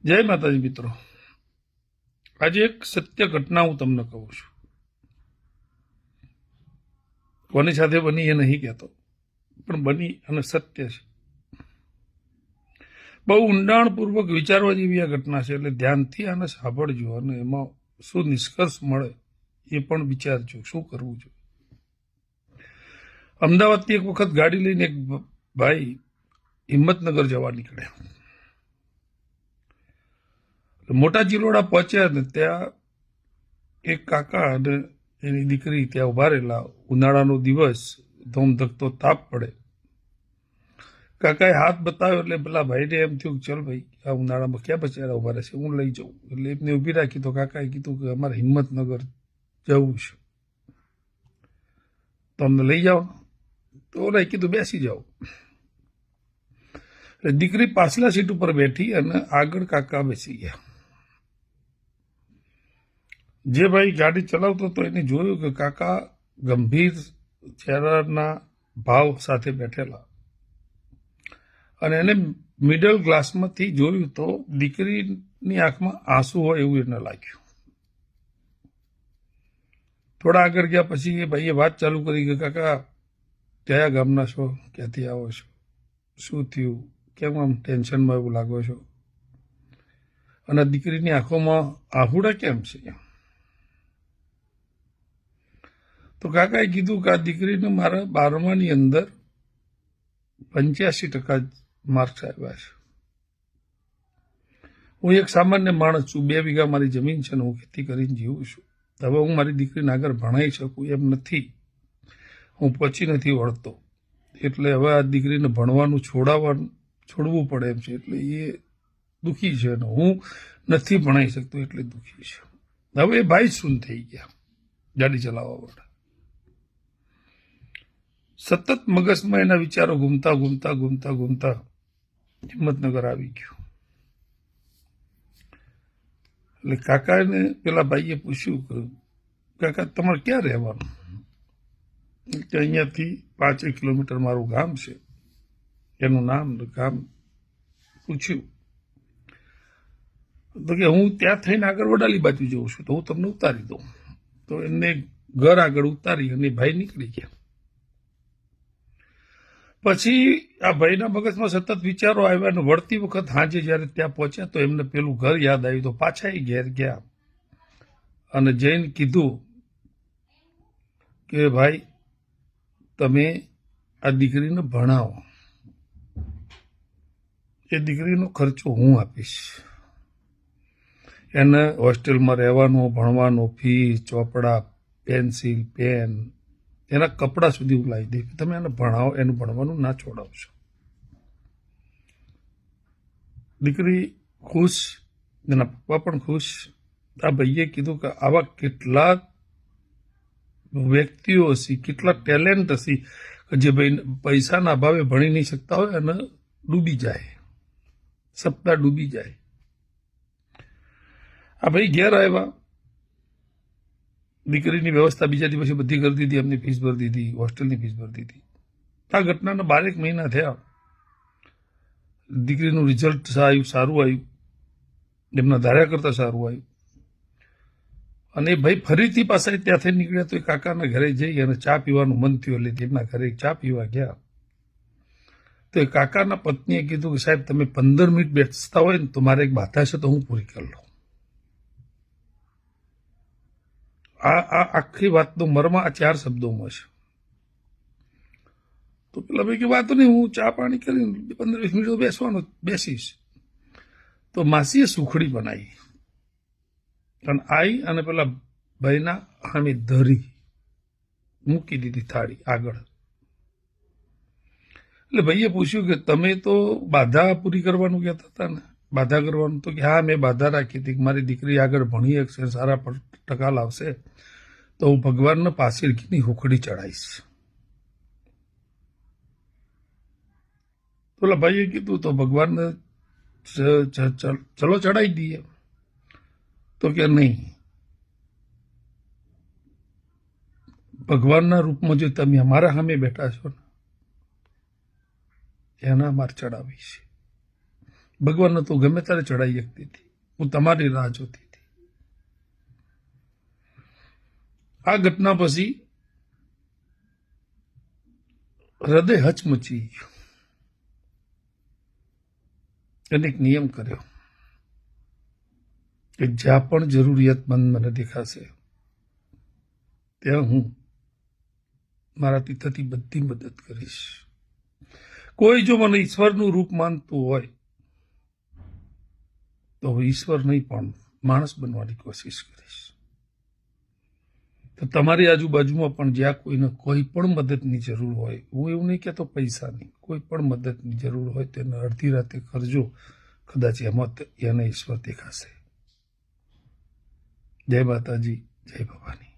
જય માતાજી મિત્રો, આજે એક સત્ય ઘટના હું તમને કહું છું. કોની સાથે બની એ નહીં કહેતો, પણ બની અને સત્ય છે. બહુ ઊંડાણપૂર્વક વિચારવા જેવી આ ઘટના છે, એટલે ધ્યાનથી આને સાંભળજો અને એમાં શું નિષ્કર્ષ મળે એ પણ વિચારજો શું કરવું જોઈએ. અમદાવાદથી એક વખત ગાડી લઈને એક ભાઈ હિંમતનગર જવા નીકળ્યા. મોટા ચિલોડા પહોંચ્યા ને ત્યાં એક કાકા અને એની દીકરી ત્યાં ઉભા રહેલા. ઉનાળાનો દિવસ, ધોમધકતો તાપ પડે. કાકાએ હાથ બતાવ્યો એટલે પેલા ભાઈને એમ થયું કે ચલ ભાઈ, આ ઉનાળામાં ક્યાં બચારા ઉભા રહેશે, હું લઈ જાઉં. એટલે એમને ઊભી રાખી તો કાકાએ કીધું કે અમારે હિંમતનગર જવું છે, તો અમને લઈ જાઓ. તો ઓલાએ કીધું બેસી જાઓ. એટલે દીકરી પાછલા સીટ ઉપર બેઠી અને આગળ કાકા બેસી ગયા. જે ભાઈ ગાડી ચલાવતો હતો એને જોયું કે કાકા ગંભીર ચહેરાના ભાવ સાથે બેઠેલા, અને એને મિડલ ગ્લાસમાંથી જોયું તો દીકરીની આંખમાં આંસુ હોય એવું એને લાગ્યું. થોડા આગળ ગયા પછી એ ભાઈએ વાત ચાલુ કરી કે કાકા કયા ગામના છો, ક્યાંથી આવો છો, શું થયું, કેમ આમ ટેન્શનમાં એવું લાગો છો, અને દીકરીની આંખોમાં આહુડા કેમ છે. તો કાકાએ કીધું કે આ દીકરીને મારા 12માની અંદર 85% માર્ક્સ આવ્યા છે. હું એક સામાન્ય માણસ છું, 2 વીઘા મારી જમીન છે ને હું ખેતી કરીને જીવું છું. હવે હું મારી દીકરીને આગળ ભણાઈ શકું એમ નથી, હું પછી નથી વળતો. એટલે હવે આ દીકરીને ભણવાનું છોડવું પડે એમ છે. એટલે એ દુઃખી છે ને હું નથી ભણાઈ શકતો એટલે દુઃખી છે. હવે એ ભાઈ શૂન્ય થઈ ગયા ગાડી ચલાવવા વાળા. સતત મગજમાં એના વિચારો ઘૂમતા ઘૂમતા ઘૂમતા ઘૂમતા હિંમતનગર આવી ગયું. એટલે કાકાને પેલા ભાઈએ પૂછ્યું કે કાકા તમારે ક્યાં રહેવાનું, કે અહીંયાથી 5 કિલોમીટર મારું ગામ છે. એનું નામ ગામ પૂછ્યું તો કે હું ત્યાં થઈને આગળ વડાલી બાજુ જઉં છું, તો હું તમને ઉતારી દઉં. તો એમને ઘર આગળ ઉતારી અને ભાઈ નીકળી ગયા. પછી આ ભાઈના મગજમાં સતત વિચારો આવ્યા અને વળતી વખત સાંજે જ્યારે ત્યાં પહોંચ્યા તો એમને પેલું ઘર યાદ આવ્યું. તો પાછા એ ઘેર ગયા અને જઈને કીધું કે ભાઈ તમે આ દીકરીને ભણાવો, એ દીકરીનો ખર્ચો હું આપીશ. એને હોસ્ટેલમાં રહેવાનો, ભણવાનો, ફી, ચોપડા, પેન્સિલ, પેન, એના કપડાં સુધી હું લાવી દઈશ. તમે એને ભણાવો, એનું ભણવાનું ના છોડાવશો. દીકરી ખુશ, એના પપ્પા પણ ખુશ. આ ભાઈએ કીધું કે આવા કેટલા વ્યક્તિઓ હશે, કેટલા ટેલેન્ટ હશે કે જે ભાઈ પૈસાના અભાવે ભણી નહીં શકતા હોય અને ડૂબી જાય, સપના ડૂબી જાય. આ ભાઈ ઘેર આવ્યા, દીકરીની વ્યવસ્થા બીજા દિવસે બધી કરી દીધી, એમની ફીસ ભરી દીધી, હોસ્ટેલની ફીસ ભરી દીધી. આ ઘટનાના 12 મહિના થયા. દીકરીનું રિઝલ્ટ સારું આવ્યું, એમના ધાર્યા કરતાં સારું આવ્યું. અને એ ભાઈ ફરીથી પાછા ત્યાંથી નીકળ્યા તો એ કાકાના ઘરે જઈ અને ચા પીવાનું મન થયું એટલે તેમના ઘરે ચા પીવા ગયા. તો એ કાકાના પત્નીએ કીધું કે સાહેબ તમે 15 મિનિટ બેસતા હોય ને તો મારે એક બાધા છે તો હું પૂરી કરી લઉં. આ આખી વાતનો મર્મ આ 4 શબ્દોમાં છે. તો પેલા ભાઈ કે વાત નહીં, હું ચા પાણી કરીને 15-20 મિનિટ બેસવાનો, બેસીશ. તો માસીએ સુખડી બનાવી અને આવી અને પેલા ભાઈના સામે ધરી મૂકી દીધી થાળી આગળ. એટલે ભાઈએ પૂછ્યું કે તમે તો બાધા પૂરી કરવાનું કહેતા હતા ને, બાધા કરવાનું. તો કે હા મેં બાધા રાખી હતી કે મારી દીકરી આગળ ભણી શકશે, સારા ટકા લાવશે તો હું ભગવાનને પાછળ ઘીની હુકડી ચડાવીશ. પેલા ભાઈએ કીધું તો ભગવાનને ચલો ચડાવી દઈએ. તો કે નહીં, ભગવાનના રૂપમાં જો તમે અમારા સામે બેઠા છો ને એના માર ચડાવી છે. ભગવાનને તો ગમે ત્યારે ચડાઈ શકતી હતી. હું તમારી રાહ જોતી હતી. આ ઘટના પછી હૃદય હચમચી ગયું અને એક નિયમ કર્યો કે જ્યાં પણ જરૂરિયાતમંદ મને દેખાશે ત્યાં હું મારાથી થતી બધી મદદ કરીશ. કોઈ જો મને ઈશ્વરનું રૂપ માનતું હોય તો હું ઈશ્વર નહીં પણ માણસ બનવાની કોશિશ કરીશ. તો તમારી આજુબાજુમાં પણ જ્યાં કોઈને કોઈ પણ મદદની જરૂર હોય, હું એવું નહીં કહેતો પૈસાની, કોઈ પણ મદદની જરૂર હોય તેને અડધી રાતે કરજો, કદાચ એમાં એને ઈશ્વર દેખાશે. જય માતાજી, જય ભવાની.